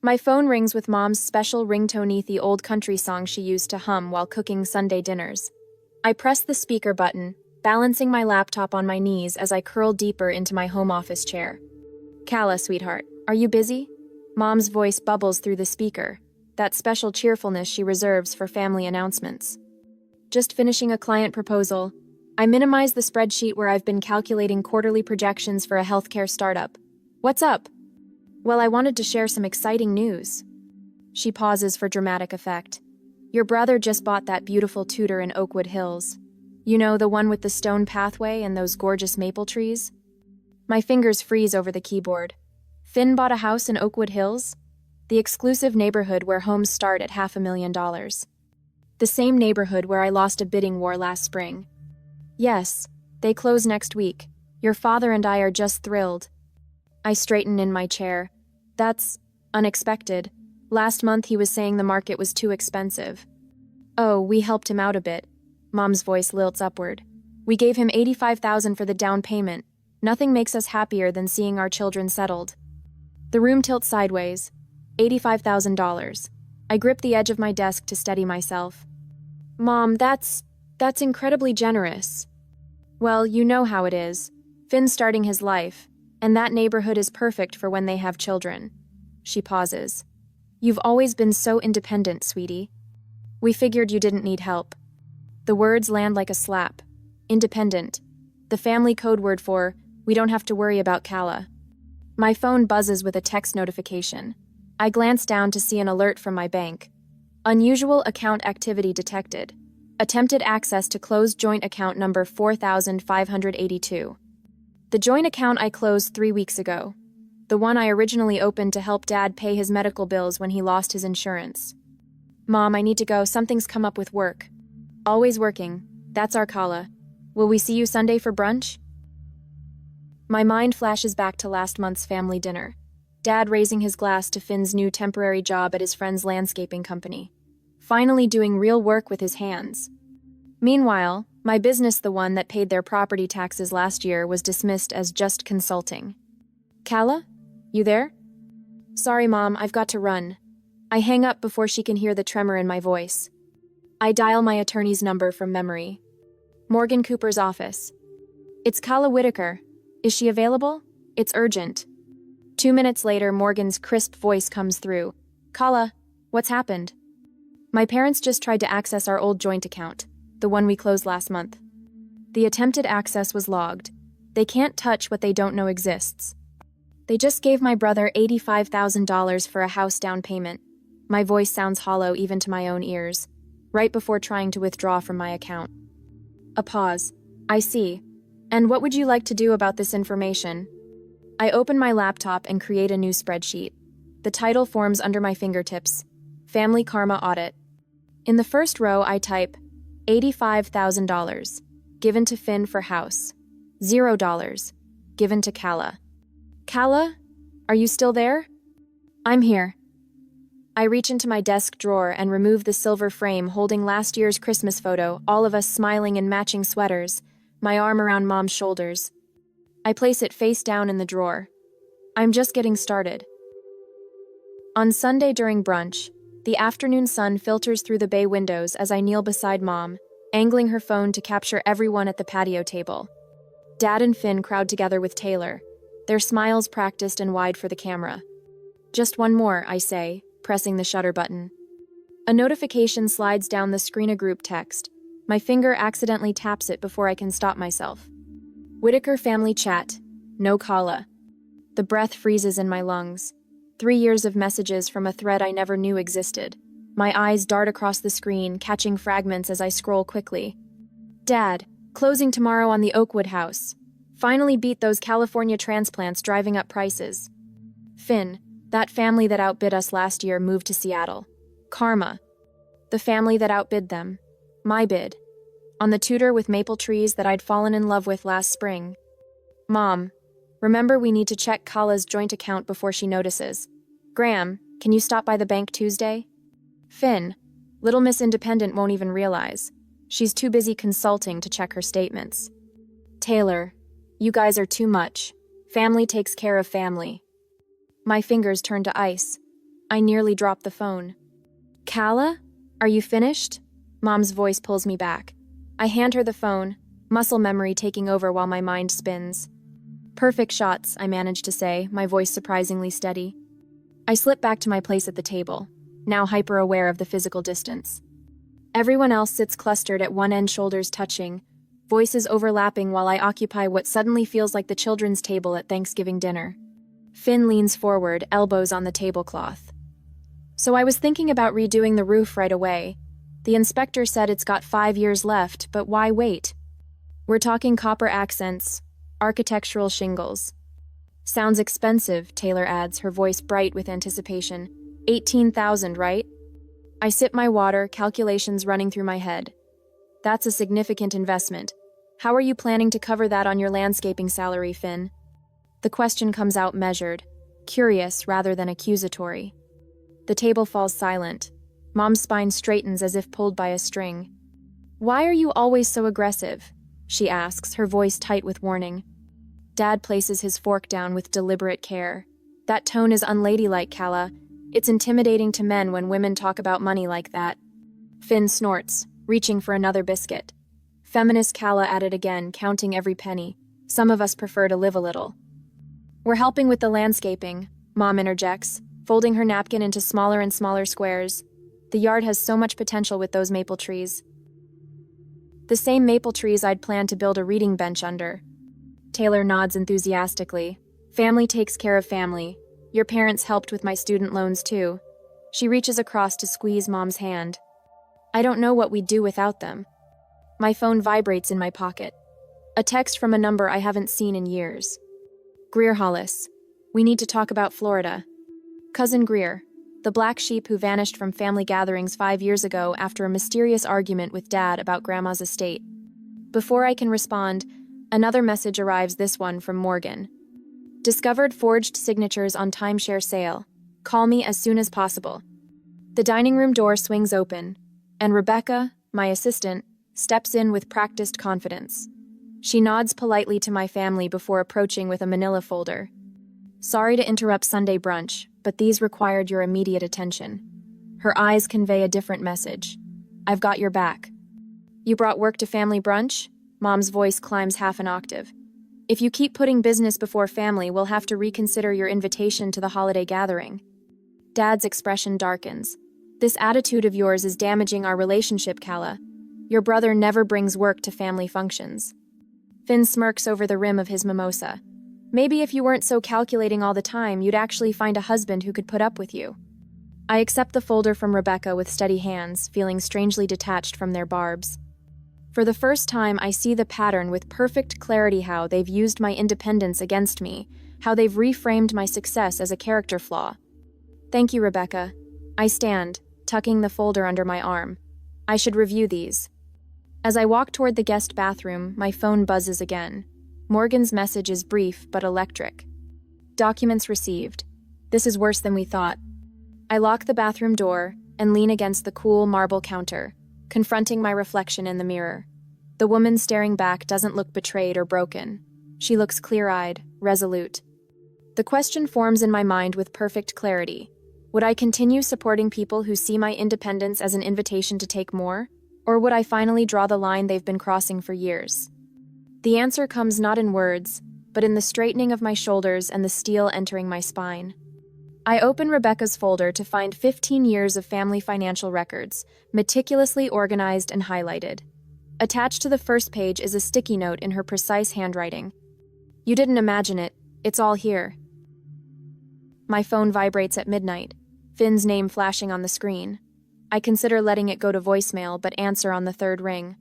My phone rings with Mom's special ringtone, the old country song she used to hum while cooking Sunday dinners. I press the speaker button, balancing my laptop on my knees as I curl deeper into my home office chair. "Calla, sweetheart, are you busy?" Mom's voice bubbles through the speaker, that special cheerfulness she reserves for family announcements. "Just finishing a client proposal." I minimize the spreadsheet where I've been calculating quarterly projections for a healthcare startup. "What's up?" "Well, I wanted to share some exciting news." She pauses for dramatic effect. "Your brother just bought that beautiful Tudor in Oakwood Hills. You know, the one with the stone pathway and those gorgeous maple trees?" My fingers freeze over the keyboard. Finn bought a house in Oakwood Hills? The exclusive neighborhood where homes start at $500,000. The same neighborhood where I lost a bidding war last spring. "Yes, they close next week. Your father and I are just thrilled." I straighten in my chair. "That's unexpected. Last month he was saying the market was too expensive." "Oh, we helped him out a bit." Mom's voice lilts upward. "We gave him $85,000 for the down payment. Nothing makes us happier than seeing our children settled." The room tilts sideways. $85,000. I grip the edge of my desk to steady myself. "Mom, that's incredibly generous." "Well, you know how it is. Finn's starting his life, and that neighborhood is perfect for when they have children." She pauses. "You've always been so independent, sweetie. We figured you didn't need help." The words land like a slap. Independent. The family code word for, we don't have to worry about Calla. My phone buzzes with a text notification. I glance down to see an alert from my bank. "Unusual account activity detected. Attempted access to closed joint account number 4582. The joint account I closed 3 weeks ago. The one I originally opened to help Dad pay his medical bills when he lost his insurance." "Mom, I need to go. Something's come up with work." "Always working. That's our Calla. Will we see you Sunday for brunch?" My mind flashes back to last month's family dinner. Dad raising his glass to Finn's new temporary job at his friend's landscaping company. Finally doing real work with his hands. Meanwhile, my business, the one that paid their property taxes last year, was dismissed as just consulting. "Calla? You there?" "Sorry, Mom, I've got to run." I hang up before she can hear the tremor in my voice. I dial my attorney's number from memory. Morgan Cooper's office. "It's Calla Whitaker. Is she available? It's urgent." 2 minutes later, Morgan's crisp voice comes through. "Calla, what's happened?" "My parents just tried to access our old joint account, the one we closed last month. The attempted access was logged. They can't touch what they don't know exists. They just gave my brother $85,000 for a house down payment." My voice sounds hollow even to my own ears, right before trying to withdraw from my account. A pause. "I see. And what would you like to do about this information?" I open my laptop and create a new spreadsheet. The title forms under my fingertips. Family Karma Audit. In the first row, I type $85,000, given to Finn for house. $0, given to Calla. "Calla, are you still there?" "I'm here." I reach into my desk drawer and remove the silver frame holding last year's Christmas photo, all of us smiling in matching sweaters, my arm around Mom's shoulders. I place it face down in the drawer. I'm just getting started. On Sunday during brunch, the afternoon sun filters through the bay windows as I kneel beside Mom, angling her phone to capture everyone at the patio table. Dad and Finn crowd together with Taylor, their smiles practiced and wide for the camera. "Just one more," I say, pressing the shutter button. A notification slides down the screen, a group text. My finger accidentally taps it before I can stop myself. Whitaker family chat. No Calla. The breath freezes in my lungs. 3 years of messages from a thread I never knew existed. My eyes dart across the screen, catching fragments as I scroll quickly. "Dad, closing tomorrow on the Oakwood house. Finally beat those California transplants driving up prices." Finn, that family that outbid us last year, moved to Seattle. Karma. The family that outbid them. My bid. On the Tudor with maple trees that I'd fallen in love with last spring. Mom, remember we need to check Calla's joint account before she notices. Graham, can you stop by the bank Tuesday? Finn, Little Miss Independent won't even realize. She's too busy consulting to check her statements. Taylor, you guys are too much. Family takes care of family. My fingers turn to ice. I nearly dropped the phone. Calla? Are you finished? Mom's voice pulls me back. I hand her the phone, muscle memory taking over while my mind spins. Perfect shots, I manage to say, my voice surprisingly steady. I slip back to my place at the table, now hyper-aware of the physical distance. Everyone else sits clustered at one end, shoulders touching, voices overlapping while I occupy what suddenly feels like the children's table at Thanksgiving dinner. Finn leans forward, elbows on the tablecloth. So I was thinking about redoing the roof right away. The inspector said it's got 5 years left, but why wait? We're talking copper accents, architectural shingles. Sounds expensive, Taylor adds, her voice bright with anticipation. 18,000, right? I sip my water, calculations running through my head. That's a significant investment. How are you planning to cover that on your landscaping salary, Finn? The question comes out measured, curious rather than accusatory. The table falls silent. Mom's spine straightens as if pulled by a string. Why are you always so aggressive? She asks, her voice tight with warning. Dad places his fork down with deliberate care. That tone is unladylike, Calla. It's intimidating to men when women talk about money like that. Finn snorts, reaching for another biscuit. Feminist Calla at it again, counting every penny. Some of us prefer to live a little. We're helping with the landscaping, Mom interjects, folding her napkin into smaller and smaller squares. The yard has so much potential with those maple trees. The same maple trees I'd planned to build a reading bench under. Taylor nods enthusiastically. Family takes care of family. Your parents helped with my student loans too. She reaches across to squeeze Mom's hand. I don't know what we'd do without them. My phone vibrates in my pocket. A text from a number I haven't seen in years. Greer Hollis. We need to talk about Florida. Cousin Greer, the black sheep who vanished from family gatherings 5 years ago after a mysterious argument with Dad about Grandma's estate. Before I can respond, another message arrives, this one from Morgan. Discovered forged signatures on timeshare sale. Call me as soon as possible. The dining room door swings open, and Rebecca, my assistant, steps in with practiced confidence. She nods politely to my family before approaching with a manila folder. Sorry to interrupt Sunday brunch, but these required your immediate attention. Her eyes convey a different message. I've got your back. You brought work to family brunch? Mom's voice climbs half an octave. If you keep putting business before family, we'll have to reconsider your invitation to the holiday gathering. Dad's expression darkens. This attitude of yours is damaging our relationship, Calla. Your brother never brings work to family functions. Finn smirks over the rim of his mimosa. Maybe if you weren't so calculating all the time, you'd actually find a husband who could put up with you. I accept the folder from Rebecca with steady hands, feeling strangely detached from their barbs. For the first time, I see the pattern with perfect clarity, how they've used my independence against me, how they've reframed my success as a character flaw. Thank you, Rebecca. I stand, tucking the folder under my arm. I should review these. As I walk toward the guest bathroom, my phone buzzes again. Morgan's message is brief but electric. Documents received. This is worse than we thought. I lock the bathroom door and lean against the cool marble counter, confronting my reflection in the mirror. The woman staring back doesn't look betrayed or broken. She looks clear-eyed, resolute. The question forms in my mind with perfect clarity. Would I continue supporting people who see my independence as an invitation to take more? Or would I finally draw the line they've been crossing for years? The answer comes not in words, but in the straightening of my shoulders and the steel entering my spine. I open Rebecca's folder to find 15 years of family financial records, meticulously organized and highlighted. Attached to the first page is a sticky note in her precise handwriting. You didn't imagine it, it's all here. My phone vibrates at midnight, Finn's name flashing on the screen. I consider letting it go to voicemail, but answer on the third ring.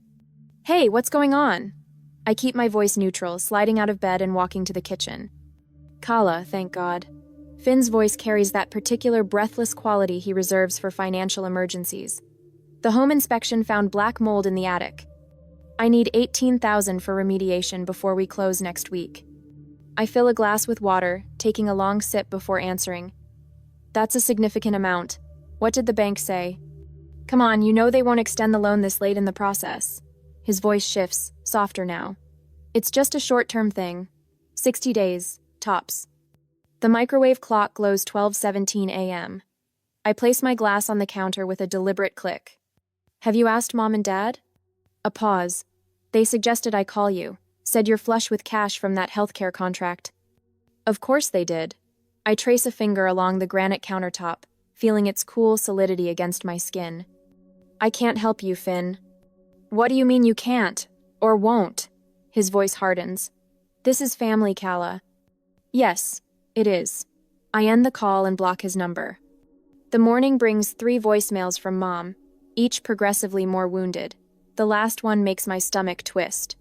Hey, what's going on? I keep my voice neutral, sliding out of bed and walking to the kitchen. Calla, thank God. Finn's voice carries that particular breathless quality he reserves for financial emergencies. The home inspection found black mold in the attic. I need $18,000 for remediation before we close next week. I fill a glass with water, taking a long sip before answering. That's a significant amount. What did the bank say? Come on, you know they won't extend the loan this late in the process. His voice shifts, softer now. It's just a short-term thing. 60 days, tops. The microwave clock glows 12:17 a.m. I place my glass on the counter with a deliberate click. Have you asked Mom and Dad? A pause. They suggested I call you, said you're flush with cash from that healthcare contract. Of course they did. I trace a finger along the granite countertop, feeling its cool solidity against my skin. I can't help you, Finn. What do you mean you can't? Or won't? His voice hardens. This is family, Calla. Yes, it is. I end the call and block his number. The morning brings 3 voicemails from Mom, each progressively more wounded. The last one makes my stomach twist.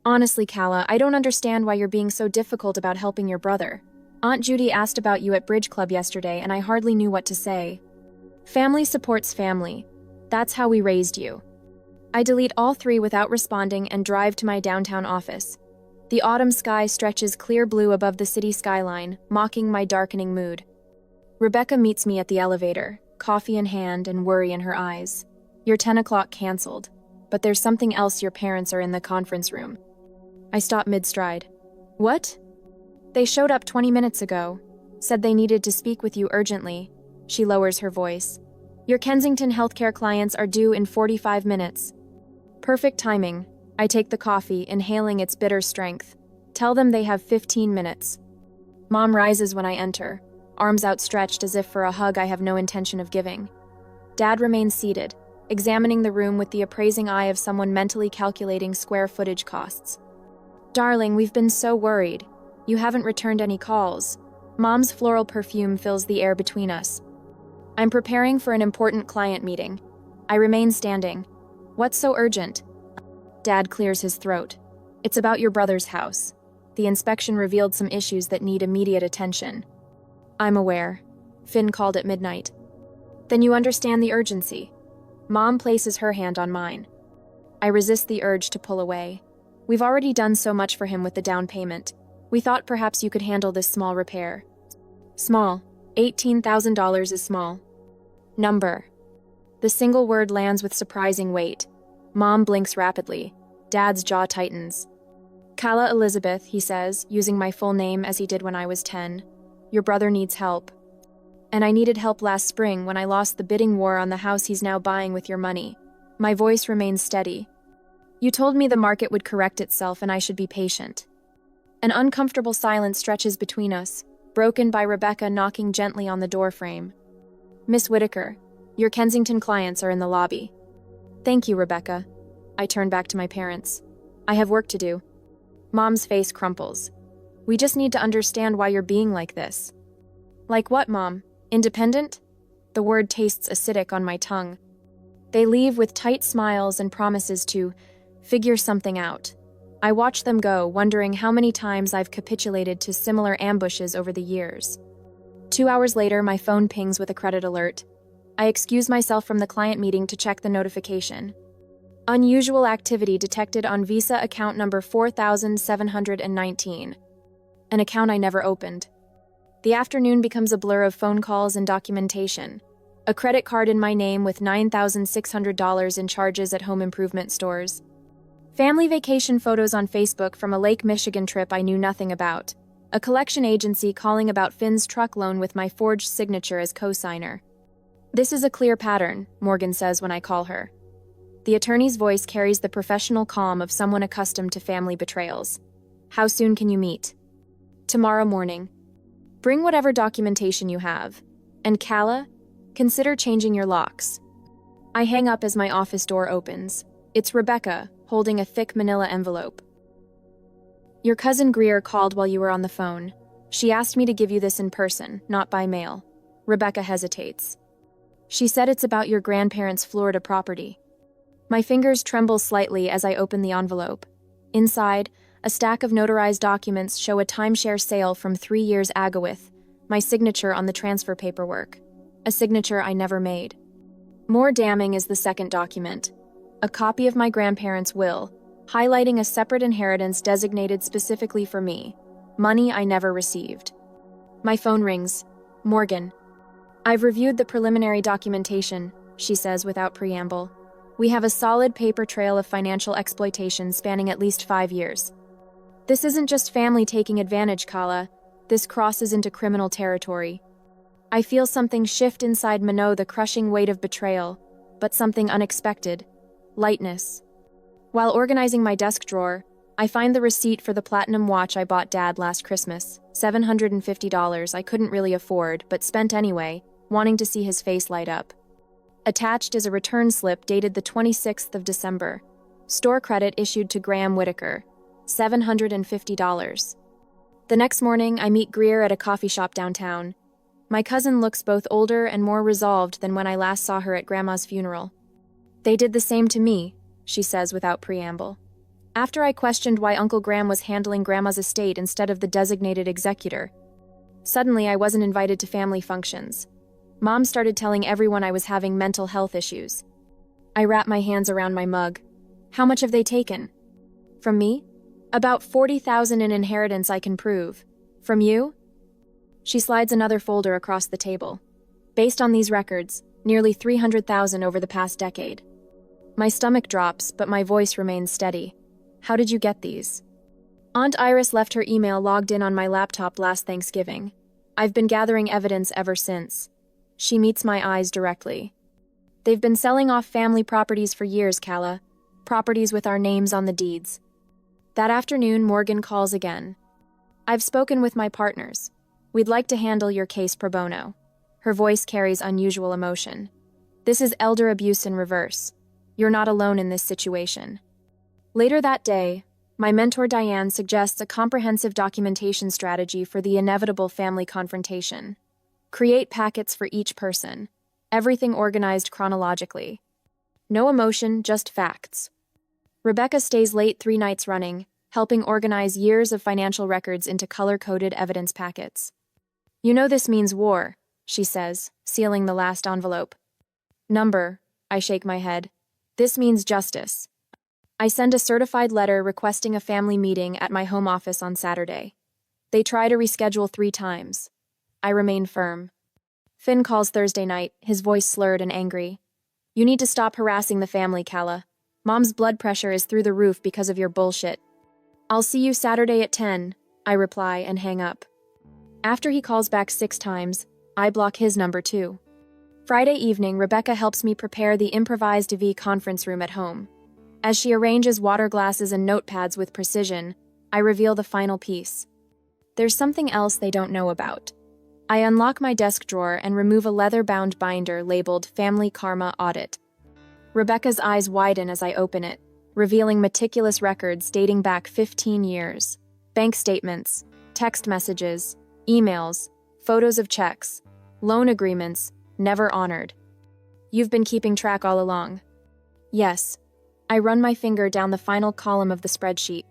Honestly, Calla, I don't understand why you're being so difficult about helping your brother. Aunt Judy asked about you at Bridge Club yesterday, and I hardly knew what to say. Family supports family. That's how we raised you. I delete all 3 without responding and drive to my downtown office. The autumn sky stretches clear blue above the city skyline, mocking my darkening mood. Rebecca meets me at the elevator, coffee in hand and worry in her eyes. Your 10 o'clock canceled, but there's something else. Your parents are in the conference room. I stop mid-stride. What? They showed up 20 minutes ago. Said they needed to speak with you urgently. She lowers her voice. Your Kensington healthcare clients are due in 45 minutes. Perfect timing. I take the coffee, inhaling its bitter strength. Tell them they have 15 minutes. Mom rises when I enter, arms outstretched as if for a hug I have no intention of giving. Dad remains seated, examining the room with the appraising eye of someone mentally calculating square footage costs. Darling, we've been so worried. You haven't returned any calls. Mom's floral perfume fills the air between us. I'm preparing for an important client meeting. I remain standing. What's so urgent? Dad clears his throat. It's about your brother's house. The inspection revealed some issues that need immediate attention. I'm aware. Finn called at midnight. Then you understand the urgency. Mom places her hand on mine. I resist the urge to pull away. We've already done so much for him with the down payment. We thought perhaps you could handle this small repair. Small. $18,000 is small. Number. The single word lands with surprising weight. Mom blinks rapidly. Dad's jaw tightens. Calla Elizabeth, he says, using my full name as he did when I was 10. Your brother needs help. And I needed help last spring when I lost the bidding war on the house he's now buying with your money. My voice remains steady. You told me the market would correct itself and I should be patient. An uncomfortable silence stretches between us, broken by Rebecca knocking gently on the doorframe. Miss Whitaker, your Kensington clients are in the lobby. Thank you, Rebecca. I turn back to my parents. I have work to do. Mom's face crumples. We just need to understand why you're being like this. Like what, Mom? Independent? The word tastes acidic on my tongue. They leave with tight smiles and promises to figure something out. I watch them go, wondering how many times I've capitulated to similar ambushes over the years. 2 hours later, my phone pings with a credit alert. I excuse myself from the client meeting to check the notification. Unusual activity detected on Visa account number 4719. An account I never opened. The afternoon becomes a blur of phone calls and documentation. A credit card in my name with $9,600 in charges at home improvement stores. Family vacation photos on Facebook from a Lake Michigan trip I knew nothing about. A collection agency calling about Finn's truck loan with my forged signature as co-signer. This is a clear pattern, Morgan says when I call her. The attorney's voice carries the professional calm of someone accustomed to family betrayals. How soon can you meet? Tomorrow morning. Bring whatever documentation you have. And Calla, consider changing your locks. I hang up as my office door opens. It's Rebecca, holding a thick manila envelope. Your cousin Greer called while you were on the phone. She asked me to give you this in person, not by mail. Rebecca hesitates. She said it's about your grandparents' Florida property. My fingers tremble slightly as I open the envelope. Inside, a stack of notarized documents show a timeshare sale from 3 years ago with my signature on the transfer paperwork, a signature I never made. More damning is the second document, a copy of my grandparents' will, highlighting a separate inheritance designated specifically for me, money I never received. My phone rings. Morgan. I've reviewed the preliminary documentation, she says without preamble. We have a solid paper trail of financial exploitation spanning at least 5 years. This isn't just family taking advantage, Calla. This crosses into criminal territory. I feel something shift inside Minot, the crushing weight of betrayal, but something unexpected: lightness. While organizing my desk drawer, I find the receipt for the platinum watch I bought Dad last Christmas, $750 I couldn't really afford, but spent anyway, wanting to see his face light up. Attached is a return slip dated the 26th of December. Store credit issued to Graham Whitaker, $750. The next morning, I meet Greer at a coffee shop downtown. My cousin looks both older and more resolved than when I last saw her at Grandma's funeral. "They did the same to me," she says without preamble. After I questioned why Uncle Graham was handling Grandma's estate instead of the designated executor. Suddenly, I wasn't invited to family functions. Mom started telling everyone I was having mental health issues. I wrap my hands around my mug. "How much have they taken?" "From me? About $40,000 in inheritance I can prove. From you?" She slides another folder across the table. "Based on these records, nearly $300,000 over the past decade." My stomach drops, but my voice remains steady. "How did you get these?" "Aunt Iris left her email logged in on my laptop last Thanksgiving. I've been gathering evidence ever since." She meets my eyes directly. "They've been selling off family properties for years, Calla. Properties with our names on the deeds." That afternoon, Morgan calls again. "I've spoken with my partners. We'd like to handle your case pro bono." Her voice carries unusual emotion. "This is elder abuse in reverse. You're not alone in this situation." Later that day, my mentor Diane suggests a comprehensive documentation strategy for the inevitable family confrontation. Create packets for each person, everything organized chronologically. No emotion, just facts. Rebecca stays late 3 nights running, helping organize years of financial records into color-coded evidence packets. "You know this means war," she says, sealing the last envelope. "Number," I shake my head. "This means justice." I send a certified letter requesting a family meeting at my home office on Saturday. They try to reschedule 3 times. I remain firm. Finn calls Thursday night, his voice slurred and angry. "You need to stop harassing the family, Calla. Mom's blood pressure is through the roof because of your bullshit." "I'll see you Saturday at 10, I reply and hang up. After he calls back 6 times, I block his number too. Friday evening, Rebecca helps me prepare the improvised EV conference room at home. As she arranges water glasses and notepads with precision, I reveal the final piece. There's something else they don't know about. I unlock my desk drawer and remove a leather-bound binder labeled Family Karma Audit. Rebecca's eyes widen as I open it, revealing meticulous records dating back 15 years. Bank statements, text messages, emails, photos of checks, loan agreements, never honored. "You've been keeping track all along." "Yes." I run my finger down the final column of the spreadsheet.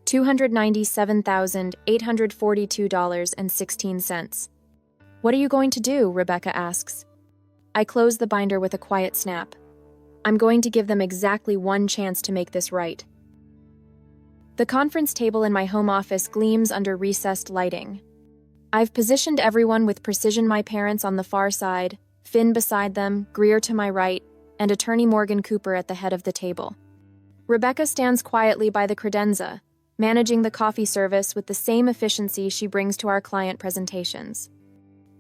$297,842.16. "What are you going to do?" Rebecca asks. I close the binder with a quiet snap. I'm going to give them exactly 1 chance to make this right. The conference table in my home office gleams under recessed lighting. I've positioned everyone with precision: my parents on the far side, Finn beside them, Greer to my right, and attorney Morgan Cooper at the head of the table. Rebecca stands quietly by the credenza, managing the coffee service with the same efficiency she brings to our client presentations.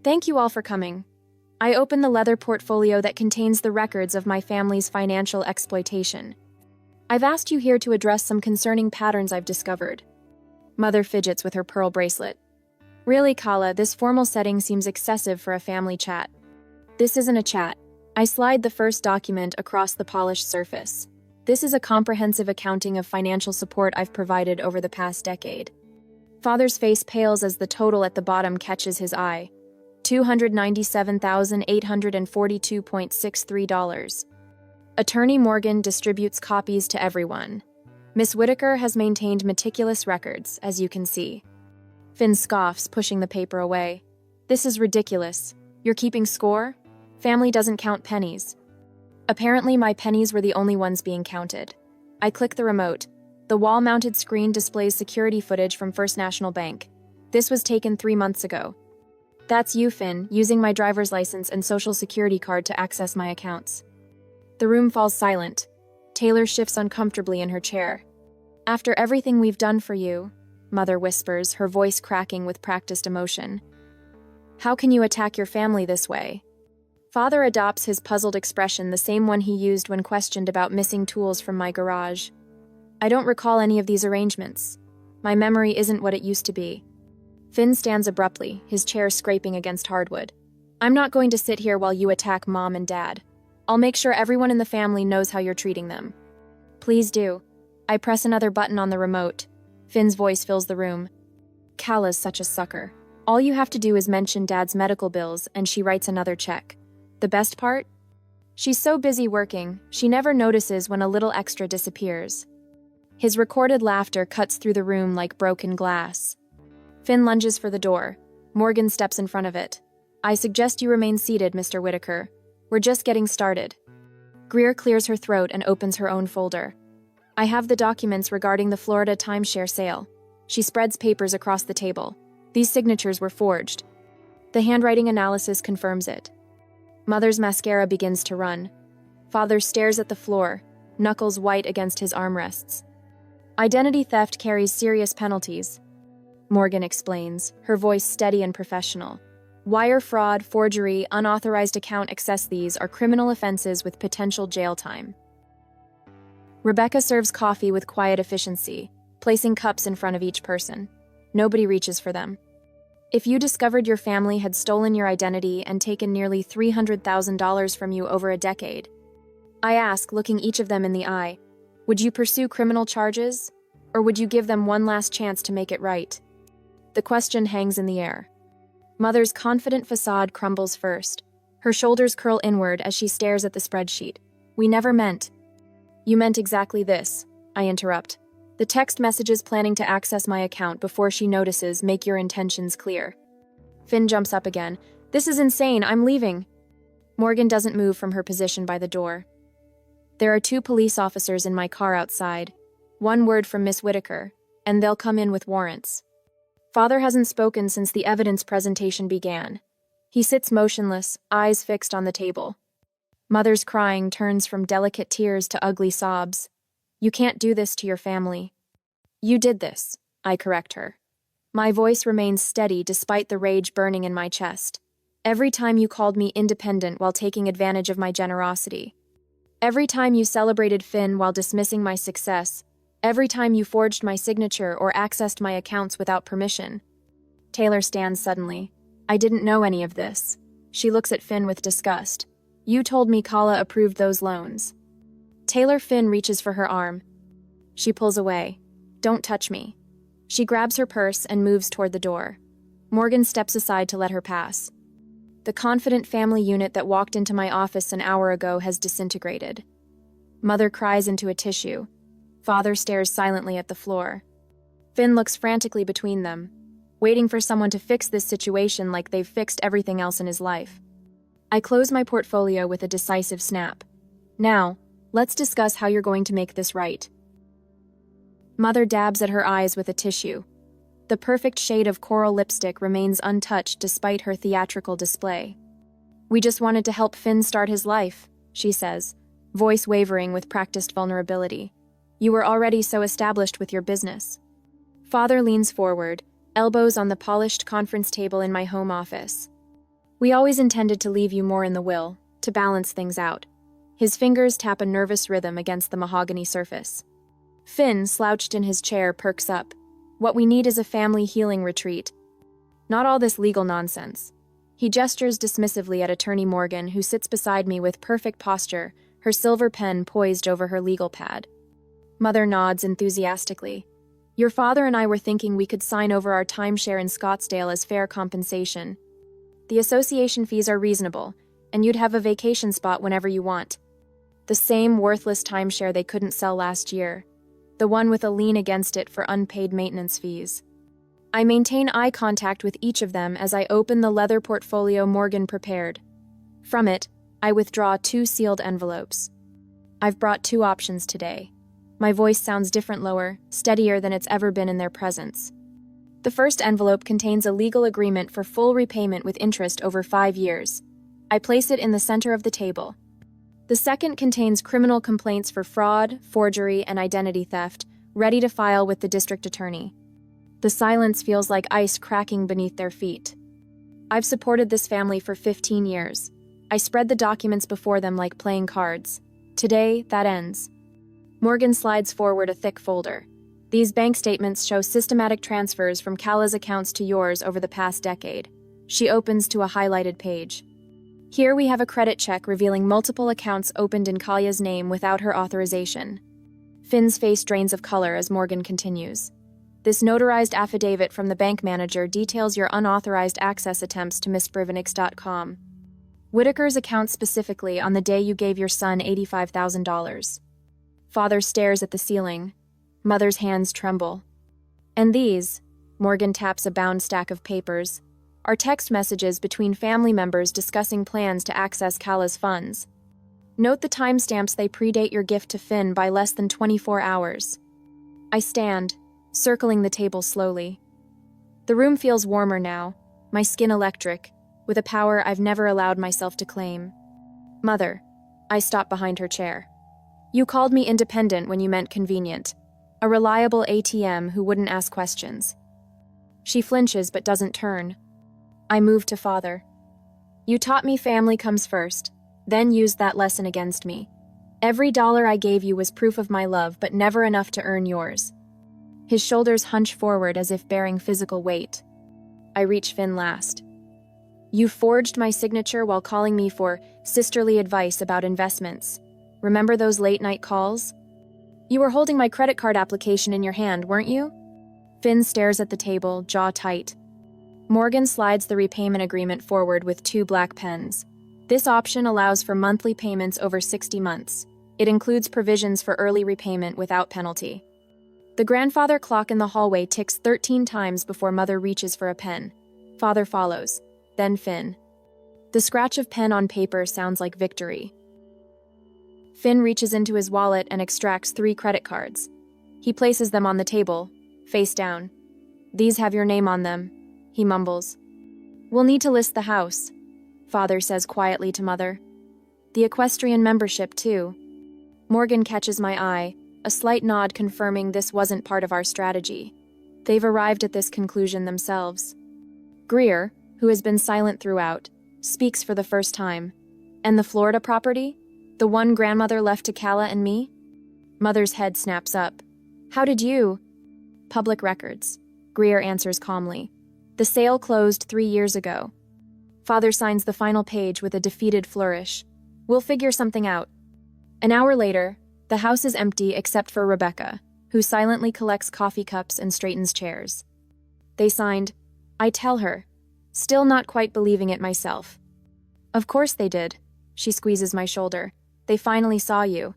"Thank you all for coming." I open the leather portfolio that contains the records of my family's financial exploitation. "I've asked you here to address some concerning patterns I've discovered." Mother fidgets with her pearl bracelet. "Really, Calla, this formal setting seems excessive for a family chat." "This isn't a chat." I slide the first document across the polished surface. This is a comprehensive accounting of financial support I've provided over the past decade. Father's face pales as the total at the bottom catches his eye. $297,842.63. Attorney Morgan distributes copies to everyone. Miss Whitaker has maintained meticulous records, as you can see. Finn scoffs, pushing the paper away. "This is ridiculous. You're keeping score? Family doesn't count pennies." Apparently, my pennies were the only ones being counted. I click the remote. The wall-mounted screen displays security footage from First National Bank. This was taken 3 months ago. That's you, Finn, using my driver's license and social security card to access my accounts. The room falls silent. Taylor shifts uncomfortably in her chair. "After everything we've done for you," Mother whispers, her voice cracking with practiced emotion. How can you attack your family this way? Father adopts his puzzled expression, the same one he used when questioned about missing tools from my garage. I don't recall any of these arrangements. My memory isn't what it used to be. Finn stands abruptly, his chair scraping against hardwood. I'm not going to sit here while you attack Mom and Dad. I'll make sure everyone in the family knows how you're treating them. Please do. I press another button on the remote. Finn's voice fills the room. Kala's such a sucker. All you have to do is mention Dad's medical bills and she writes another check. The best part? She's so busy working, she never notices when a little extra disappears. His recorded laughter cuts through the room like broken glass. Finn lunges for the door. Morgan steps in front of it. I suggest you remain seated, Mr. Whitaker. We're just getting started. Greer clears her throat and opens her own folder. I have the documents regarding the Florida timeshare sale. She spreads papers across the table. These signatures were forged. The handwriting analysis confirms it. Mother's mascara begins to run. Father stares at the floor, knuckles white against his armrests. Identity theft carries serious penalties, Morgan explains, her voice steady and professional. Wire fraud, forgery, unauthorized account access, these are criminal offenses with potential jail time. Rebecca serves coffee with quiet efficiency, placing cups in front of each person. Nobody reaches for them. If you discovered your family had stolen your identity and taken nearly $300,000 from you over a decade, I ask, looking each of them in the eye, would you pursue criminal charges, or would you give them one last chance to make it right? The question hangs in the air. Mother's confident facade crumbles first. Her shoulders curl inward as she stares at the spreadsheet. We never meant. You meant exactly this, I interrupt. The text messages planning to access my account before she notices make your intentions clear. Finn jumps up again. This is insane, I'm leaving. Morgan doesn't move from her position by the door. There are 2 police officers in my car outside. One word from Miss Whitaker, and they'll come in with warrants. Father hasn't spoken since the evidence presentation began. He sits motionless, eyes fixed on the table. Mother's crying turns from delicate tears to ugly sobs. You can't do this to your family. You did this, I correct her. My voice remains steady despite the rage burning in my chest. Every time you called me independent while taking advantage of my generosity. Every time you celebrated Finn while dismissing my success. Every time you forged my signature or accessed my accounts without permission. Taylor stands suddenly. I didn't know any of this. She looks at Finn with disgust. You told me Kala approved those loans. Taylor Finn reaches for her arm. She pulls away. Don't touch me. She grabs her purse and moves toward the door. Morgan steps aside to let her pass. The confident family unit that walked into my office an hour ago has disintegrated. Mother cries into a tissue. Father stares silently at the floor. Finn looks frantically between them, waiting for someone to fix this situation like they've fixed everything else in his life. I close my portfolio with a decisive snap. Now, let's discuss how you're going to make this right. Mother dabs at her eyes with a tissue. The perfect shade of coral lipstick remains untouched despite her theatrical display. We just wanted to help Finn start his life, she says, voice wavering with practiced vulnerability. You were already so established with your business. Father leans forward, elbows on the polished conference table in my home office. We always intended to leave you more in the will, to balance things out. His fingers tap a nervous rhythm against the mahogany surface. Finn, slouched in his chair, perks up. What we need is a family healing retreat. Not all this legal nonsense. He gestures dismissively at Attorney Morgan, who sits beside me with perfect posture, her silver pen poised over her legal pad. Mother nods enthusiastically. Your father and I were thinking we could sign over our timeshare in Scottsdale as fair compensation. The association fees are reasonable, and you'd have a vacation spot whenever you want. The same worthless timeshare they couldn't sell last year. The one with a lien against it for unpaid maintenance fees. I maintain eye contact with each of them as I open the leather portfolio Morgan prepared. From it, I withdraw 2 sealed envelopes. I've brought 2 options today. My voice sounds different, lower, steadier than it's ever been in their presence. The first envelope contains a legal agreement for full repayment with interest over 5 years. I place it in the center of the table. The second contains criminal complaints for fraud, forgery, and identity theft, ready to file with the district attorney. The silence feels like ice cracking beneath their feet. I've supported this family for 15 years. I spread the documents before them like playing cards. Today, that ends. Morgan slides forward a thick folder. These bank statements show systematic transfers from Kala's accounts to yours over the past decade. She opens to a highlighted page. Here we have a credit check revealing multiple accounts opened in Kalya's name without her authorization. Finn's face drains of color as Morgan continues. This notarized affidavit from the bank manager details your unauthorized access attempts to missprivenix.com. Whitaker's account specifically on the day you gave your son $85,000. Father stares at the ceiling. Mother's hands tremble. And these, Morgan taps a bound stack of papers, are text messages between family members discussing plans to access Kala's funds. Note the timestamps, they predate your gift to Finn by less than 24 hours. I stand, circling the table slowly. The room feels warmer now, my skin electric, with a power I've never allowed myself to claim. Mother, I stop behind her chair. You called me independent when you meant convenient. A reliable ATM who wouldn't ask questions. She flinches but doesn't turn. I move to Father. You taught me family comes first, then used that lesson against me. Every dollar I gave you was proof of my love, but never enough to earn yours. His shoulders hunch forward as if bearing physical weight. I reach Finn last. You forged my signature while calling me for sisterly advice about investments. Remember those late-night calls? You were holding my credit card application in your hand, weren't you? Finn stares at the table, jaw tight. Morgan slides the repayment agreement forward with 2 black pens. This option allows for monthly payments over 60 months. It includes provisions for early repayment without penalty. The grandfather clock in the hallway ticks 13 times before Mother reaches for a pen. Father follows, then Finn. The scratch of pen on paper sounds like victory. Finn reaches into his wallet and extracts 3 credit cards. He places them on the table, face down. These have your name on them, he mumbles. We'll need to list the house, Father says quietly to Mother. The equestrian membership, too. Morgan catches my eye, a slight nod confirming this wasn't part of our strategy. They've arrived at this conclusion themselves. Greer, who has been silent throughout, speaks for the first time. And the Florida property? The one grandmother left to Kala and me? Mother's head snaps up. How did you? Public records, Greer answers calmly. The sale closed 3 years ago. Father signs the final page with a defeated flourish. We'll figure something out. An hour later, the house is empty except for Rebecca, who silently collects coffee cups and straightens chairs. They signed, I tell her, still not quite believing it myself. Of course they did. She squeezes my shoulder. They finally saw you.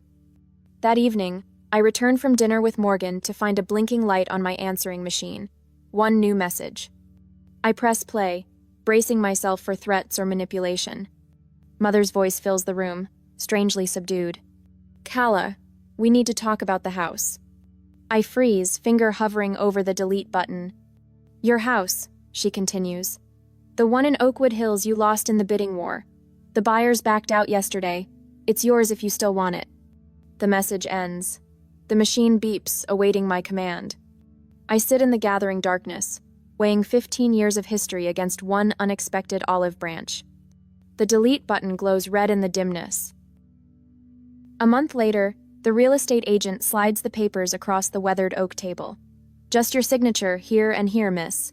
That evening, I returned from dinner with Morgan to find a blinking light on my answering machine. One new message. I press play, bracing myself for threats or manipulation. Mother's voice fills the room, strangely subdued. Kala, we need to talk about the house. I freeze, finger hovering over the delete button. Your house, she continues. The one in Oakwood Hills you lost in the bidding war. The buyers backed out yesterday. It's yours if you still want it. The message ends. The machine beeps, awaiting my command. I sit in the gathering darkness, weighing 15 years of history against one unexpected olive branch. The delete button glows red in the dimness. A month later, the real estate agent slides the papers across the weathered oak table. Just your signature, here and here, miss.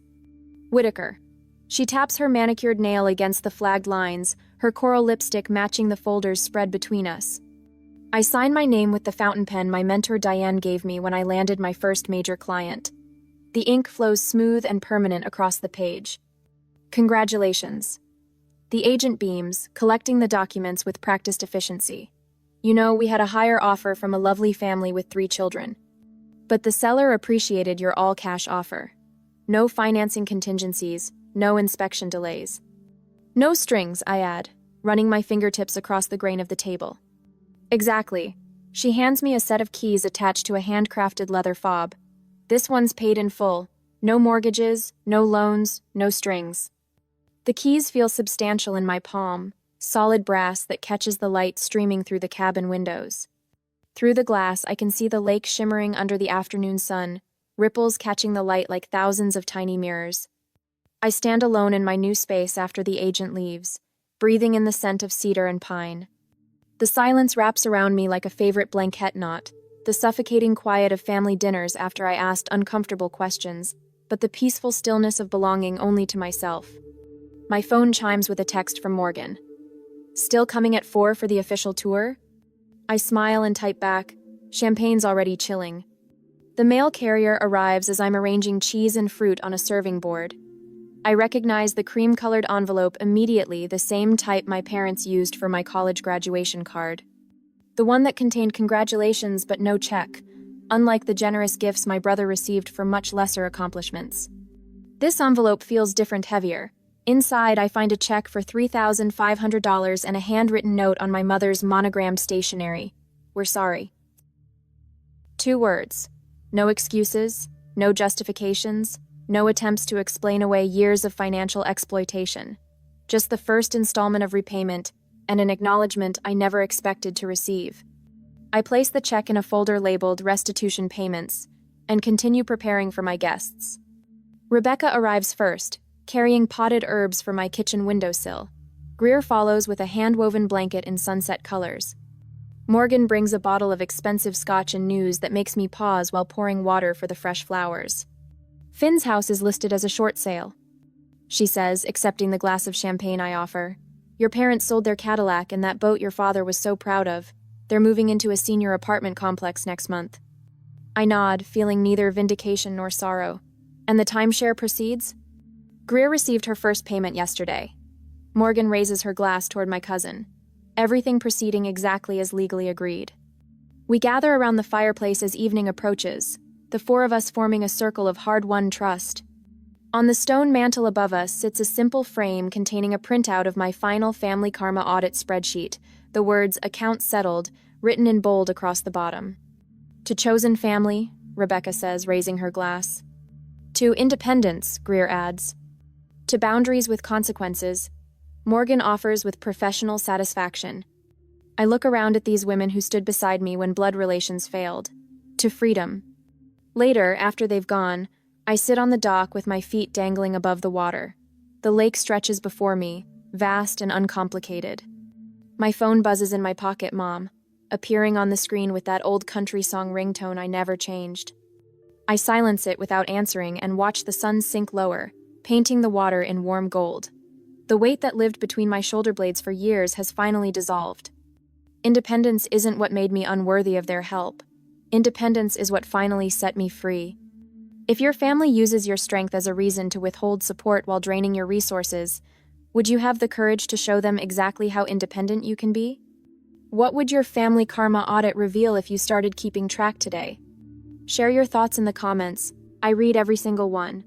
Whitaker. She taps her manicured nail against the flagged lines, her coral lipstick matching the folders spread between us. I sign my name with the fountain pen my mentor Diane gave me when I landed my first major client. The ink flows smooth and permanent across the page. Congratulations. The agent beams, collecting the documents with practiced efficiency. You know, we had a higher offer from a lovely family with 3 children. But the seller appreciated your all-cash offer. No financing contingencies, no inspection delays. No strings, I add, running my fingertips across the grain of the table. Exactly. She hands me a set of keys attached to a handcrafted leather fob. This one's paid in full. No mortgages, no loans, no strings. The keys feel substantial in my palm, solid brass that catches the light streaming through the cabin windows. Through the glass, I can see the lake shimmering under the afternoon sun, ripples catching the light like thousands of tiny mirrors. I stand alone in my new space after the agent leaves, breathing in the scent of cedar and pine. The silence wraps around me like a favorite blanket knot, the suffocating quiet of family dinners after I asked uncomfortable questions, but the peaceful stillness of belonging only to myself. My phone chimes with a text from Morgan. Still coming at 4 for the official tour? I smile and type back, champagne's already chilling. The mail carrier arrives as I'm arranging cheese and fruit on a serving board. I recognize the cream-colored envelope immediately, the same type my parents used for my college graduation card. The one that contained congratulations but no check, unlike the generous gifts my brother received for much lesser accomplishments. This envelope feels different, heavier. Inside, I find a check for $3,500 and a handwritten note on my mother's monogrammed stationery. We're sorry. 2 words. No excuses, no justifications, no attempts to explain away years of financial exploitation. Just the first installment of repayment and an acknowledgement I never expected to receive. I place the check in a folder labeled Restitution Payments and continue preparing for my guests. Rebecca arrives first, carrying potted herbs for my kitchen windowsill. Greer follows with a hand-woven blanket in sunset colors. Morgan brings a bottle of expensive scotch and news that makes me pause while pouring water for the fresh flowers. Finn's house is listed as a short sale, she says, accepting the glass of champagne I offer. Your parents sold their Cadillac and that boat your father was so proud of. They're moving into a senior apartment complex next month. I nod, feeling neither vindication nor sorrow. And the timeshare proceeds? Greer received her first payment yesterday. Morgan raises her glass toward my cousin. Everything proceeding exactly as legally agreed. We gather around the fireplace as evening approaches, the 4 of us forming a circle of hard-won trust. On the stone mantel above us sits a simple frame containing a printout of my final family karma audit spreadsheet, the words "account settled" written in bold across the bottom. To chosen family, Rebecca says, raising her glass. To independence, Greer adds. To boundaries with consequences, Morgan offers with professional satisfaction. I look around at these women who stood beside me when blood relations failed. To freedom. Later, after they've gone, I sit on the dock with my feet dangling above the water. The lake stretches before me, vast and uncomplicated. My phone buzzes in my pocket, Mom, appearing on the screen with that old country song ringtone I never changed. I silence it without answering and watch the sun sink lower, painting the water in warm gold. The weight that lived between my shoulder blades for years has finally dissolved. Independence isn't what made me unworthy of their help. Independence is what finally set me free. If your family uses your strength as a reason to withhold support while draining your resources, would you have the courage to show them exactly how independent you can be? What would your family karma audit reveal if you started keeping track today? Share your thoughts in the comments. I read every single one.